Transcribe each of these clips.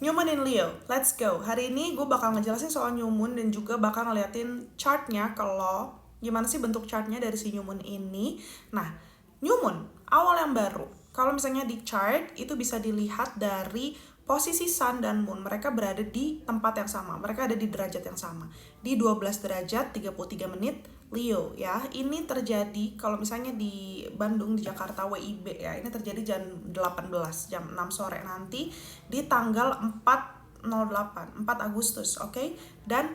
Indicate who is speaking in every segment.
Speaker 1: New Moon in Leo, let's go. Hari ini gue bakal ngejelasin soal New Moon dan juga bakal ngeliatin chartnya kalau gimana sih bentuk chartnya dari si New Moon ini. Nah, New Moon, awal yang baru. Kalau misalnya di chart, itu bisa dilihat dari posisi Sun dan Moon. Mereka berada di tempat yang sama, mereka ada di derajat yang sama. Di 12 derajat, 33 menit, Leo ya. Ini terjadi kalau misalnya di Bandung, di Jakarta, WIB ya. Ini terjadi jam 18, jam 6 sore nanti di tanggal 4/08, 4 Agustus, oke? Dan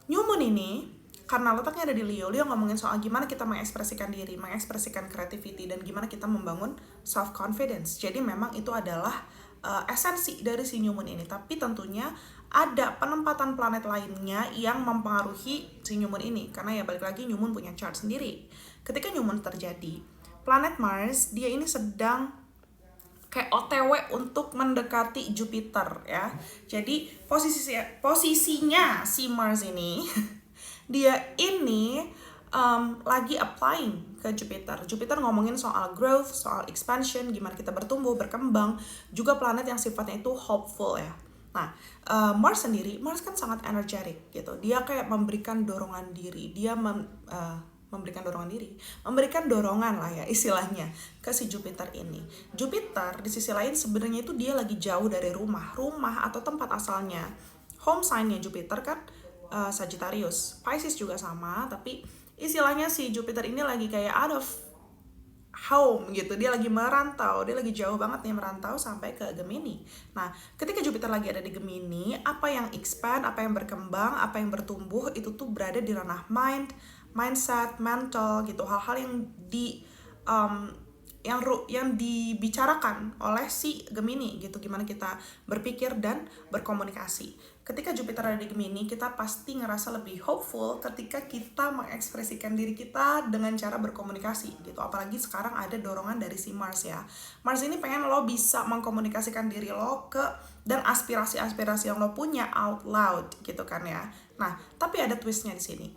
Speaker 1: New Moon ini karena letaknya ada di Leo, Leo ngomongin soal gimana kita mengekspresikan diri, mengekspresikan creativity, dan gimana kita membangun self-confidence. Jadi memang itu adalah esensi dari si New Moon ini. Tapi tentunya ada penempatan planet lainnya yang mempengaruhi si New Moon ini. Karena ya balik lagi New Moon punya chart sendiri. Ketika New Moon terjadi, planet Mars dia ini sedang kayak OTW untuk mendekati Jupiter ya. Jadi posisinya si Mars ini dia ini lagi applying ke Jupiter. Jupiter ngomongin soal growth, soal expansion, gimana kita bertumbuh, berkembang, juga planet yang sifatnya itu hopeful ya. Nah, Mars sendiri, Mars kan sangat energetic gitu. Dia kayak memberikan dorongan diri, dia memberikan dorongan lah ya istilahnya ke si Jupiter ini. Jupiter di sisi lain sebenarnya itu dia lagi jauh dari rumah atau tempat asalnya. Home sign-nya Jupiter kan Sagittarius, Pisces juga sama, tapi istilahnya si Jupiter ini lagi kayak out of home gitu, dia lagi merantau, dia lagi jauh banget nih merantau sampai ke Gemini. Nah, ketika Jupiter lagi ada di Gemini, apa yang expand, apa yang berkembang, apa yang bertumbuh itu tuh berada di ranah mind, mindset, mental gitu, hal-hal yang yang dibicarakan oleh si Gemini gitu, gimana kita berpikir dan berkomunikasi. Ketika Jupiter ada di Gemini, kita pasti ngerasa lebih hopeful ketika kita mengekspresikan diri kita dengan cara berkomunikasi gitu. Apalagi sekarang ada dorongan dari si Mars ya. Mars ini pengen lo bisa mengkomunikasikan diri lo dan aspirasi-aspirasi yang lo punya out loud gitu kan ya. Nah, tapi ada twistnya di sini.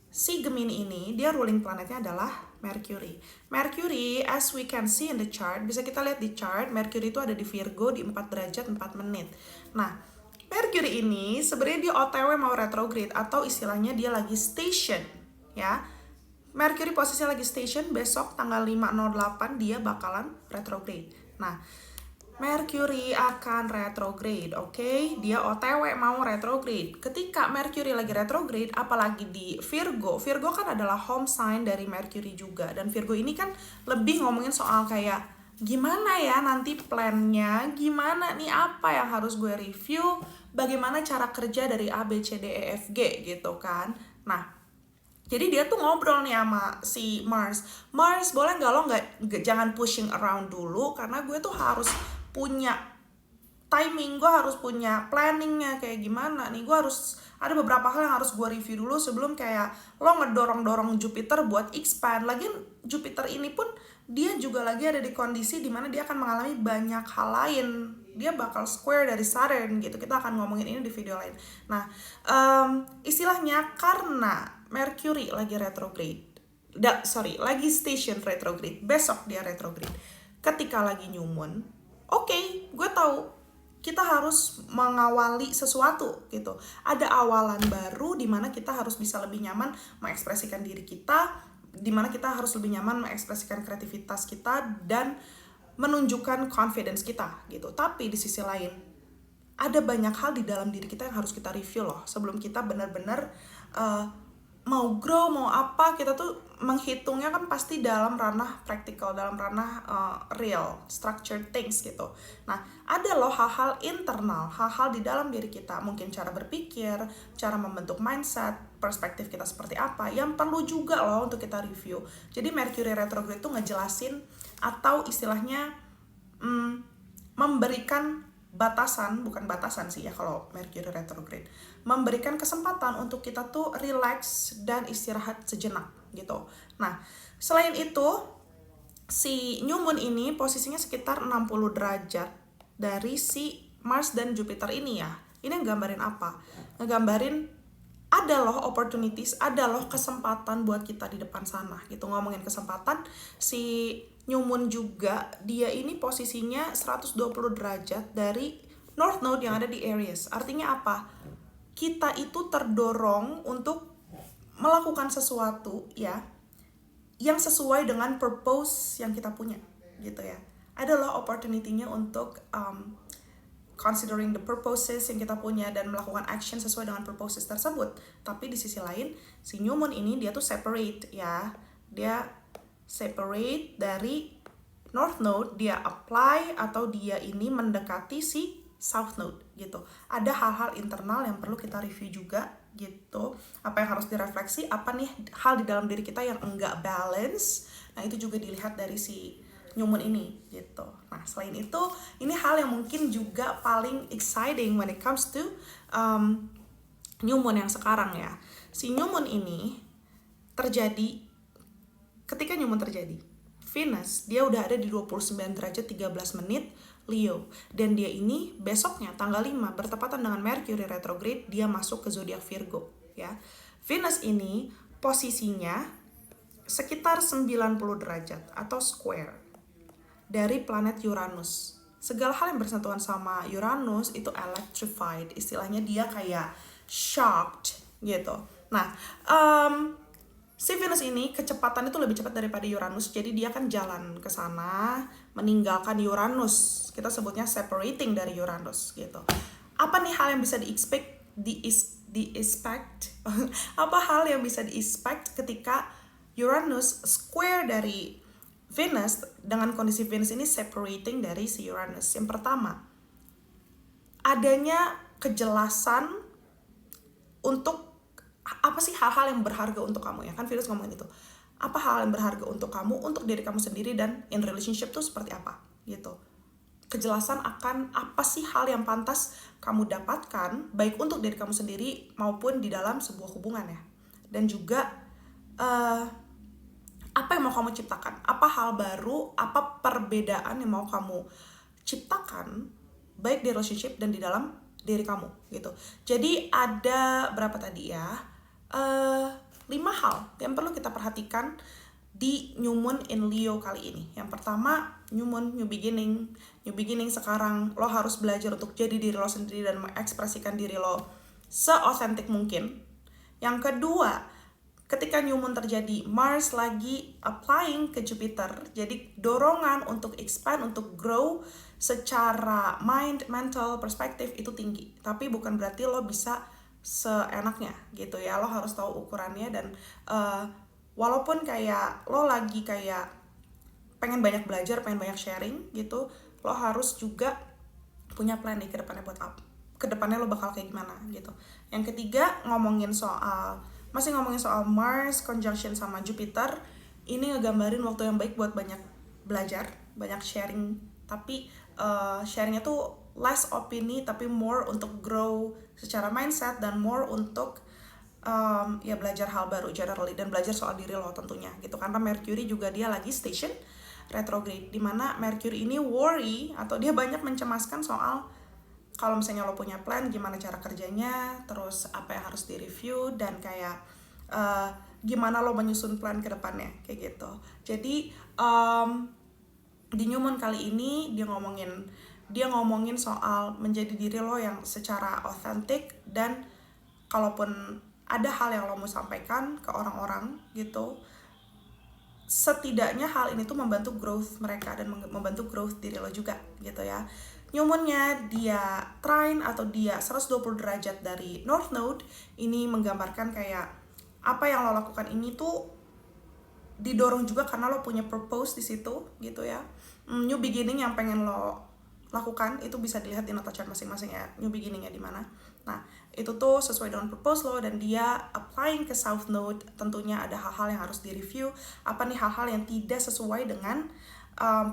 Speaker 1: Si Gemini ini, dia ruling planetnya adalah Mercury. Mercury, as we can see in the chart, bisa kita lihat di chart, Mercury itu ada di Virgo di 4 derajat 4 menit. Nah, Mercury ini sebenarnya dia OTW mau retrograde atau istilahnya dia lagi station, ya. Mercury posisinya lagi station, besok tanggal 5/08 dia bakalan retrograde. Nah, Mercury akan retrograde, oke? Dia OTW mau retrograde. Ketika Mercury lagi retrograde, apalagi di Virgo, Virgo kan adalah home sign dari Mercury juga. Dan Virgo ini kan lebih ngomongin soal kayak gimana ya nanti plannya, gimana nih apa yang harus gue review, bagaimana cara kerja dari A, B, C, D, E, F, G gitu kan. Nah, jadi dia tuh ngobrol nih sama si Mars. Mars, boleh nggak lo jangan pushing around dulu, karena gue tuh harus punya timing, gue harus punya planningnya kayak gimana nih, gue harus ada beberapa hal yang harus gue review dulu sebelum kayak lo ngedorong-dorong Jupiter buat expand. Lagian Jupiter ini pun dia juga lagi ada di kondisi dimana dia akan mengalami banyak hal lain, dia bakal square dari Saturn gitu. Kita akan ngomongin ini di video lain. Nah, istilahnya karena Mercury lagi retrograde, lagi station retrograde, besok dia retrograde. Ketika lagi new moon, oke, gue tahu kita harus mengawali sesuatu gitu. Ada awalan baru di mana kita harus bisa lebih nyaman mengekspresikan diri kita, di mana kita harus lebih nyaman mengekspresikan kreativitas kita dan menunjukkan confidence kita gitu. Tapi di sisi lain, ada banyak hal di dalam diri kita yang harus kita review loh sebelum kita benar-benar mau grow, mau apa, kita tuh menghitungnya kan pasti dalam ranah practical, dalam ranah real, structured things gitu. Nah, ada loh hal-hal internal, hal-hal di dalam diri kita, mungkin cara berpikir, cara membentuk mindset, perspektif kita seperti apa, yang perlu juga loh untuk kita review. Jadi Mercury retrograde itu ngejelasin atau istilahnya memberikan batasan, bukan batasan sih ya kalau Mercury retrograde, memberikan kesempatan untuk kita tuh relax dan istirahat sejenak gitu. Nah, selain itu si new moon ini posisinya sekitar 60 derajat dari si Mars dan Jupiter ini ya. Ini nggambarin apa? Ngegambarin ada loh opportunities, ada loh kesempatan buat kita di depan sana gitu. Ngomongin kesempatan, si new moon juga dia ini posisinya 120 derajat dari North Node yang ada di Aries. Artinya apa? Kita itu terdorong untuk melakukan sesuatu ya yang sesuai dengan purpose yang kita punya gitu ya. Adalah opportunity-nya untuk considering the purposes yang kita punya dan melakukan action sesuai dengan purposes tersebut. Tapi di sisi lain, si New Moon ini dia tuh separate ya. Dia separate dari North Node, dia apply atau dia ini mendekati si South Node gitu. Ada hal-hal internal yang perlu kita review juga gitu. Apa yang harus direfleksi, apa nih hal di dalam diri kita yang enggak balance. Nah, itu juga dilihat dari si New Moon ini gitu. Nah, selain itu, ini hal yang mungkin juga paling exciting when it comes to New Moon yang sekarang ya. Si New Moon ini terjadi ketika New Moon terjadi. Venus, dia udah ada di 29 derajat 13 menit Leo. Dan dia ini besoknya tanggal 5 bertepatan dengan Mercury retrograde, dia masuk ke zodiak Virgo ya. Venus ini posisinya sekitar 90 derajat atau square dari planet Uranus. Segala hal yang bersentuhan sama Uranus itu electrified, istilahnya dia kayak shocked gitu. Nah, si Venus ini kecepatan itu lebih cepat daripada Uranus, jadi dia kan jalan ke sana meninggalkan Uranus. Kita sebutnya separating dari Uranus gitu. Apa nih hal yang bisa apa hal yang bisa di-expect ketika Uranus square dari Venus dengan kondisi Venus ini separating dari si Uranus? Yang pertama, adanya kejelasan untuk apa sih hal-hal yang berharga untuk kamu ya, kan Venus ngomongin itu. Apa hal yang berharga untuk kamu, untuk diri kamu sendiri, dan in relationship tuh seperti apa gitu. Kejelasan akan apa sih hal yang pantas kamu dapatkan baik untuk diri kamu sendiri maupun di dalam sebuah hubungan ya. Dan juga apa yang mau kamu ciptakan, apa hal baru, apa perbedaan yang mau kamu ciptakan baik di relationship dan di dalam diri kamu gitu. Jadi ada berapa tadi ya? 5 hal yang perlu kita perhatikan di New Moon in Leo kali ini. Yang pertama, New Moon, New Beginning. New Beginning sekarang lo harus belajar untuk jadi diri lo sendiri dan mengekspresikan diri lo seotentik mungkin. Yang kedua, ketika New Moon terjadi, Mars lagi applying ke Jupiter. Jadi dorongan untuk expand, untuk grow secara mind, mental, perspektif itu tinggi. Tapi bukan berarti lo bisa seenaknya gitu ya. Lo harus tahu ukurannya dan walaupun kayak lo lagi kayak pengen banyak belajar, pengen banyak sharing gitu, lo harus juga punya plan nih ke depannya buat apa. Ke depannya lo bakal kayak gimana gitu. Yang ketiga, masih ngomongin soal Mars conjunction sama Jupiter. Ini ngegambarin waktu yang baik buat banyak belajar, banyak sharing. Tapi sharingnya tuh less opini tapi more untuk grow secara mindset dan more untuk ya belajar hal baru generally dan belajar soal diri lo tentunya gitu. Karena Mercury juga dia lagi station retrograde, dimana Mercury ini worry atau dia banyak mencemaskan soal kalau misalnya lo punya plan gimana cara kerjanya, terus apa yang harus direview, dan kayak gimana lo menyusun plan ke depannya kayak gitu. Jadi di New Moon kali ini dia ngomongin soal menjadi diri lo yang secara otentik, dan kalaupun ada hal yang lo mau sampaikan ke orang-orang gitu, setidaknya hal ini tuh membantu growth mereka dan membantu growth diri lo juga gitu ya. New Moon-nya dia trine atau dia 120 derajat dari North Node, ini menggambarkan kayak apa yang lo lakukan ini tuh didorong juga karena lo punya purpose di situ gitu ya. New beginning yang pengen lo lakukan itu bisa dilihat di nota chart masing-masing ya, new beginning-nya di mana. Nah, itu tuh sesuai dengan purpose lo, dan dia applying ke South Node. Tentunya ada hal-hal yang harus direview, apa nih hal-hal yang tidak sesuai dengan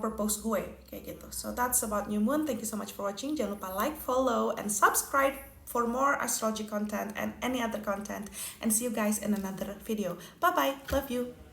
Speaker 1: purpose gue kayak gitu. So that's about New Moon. Thank you so much for watching. Jangan lupa like, follow, and subscribe for more astrology content and any other content, and see you guys in another video. Bye bye, love you.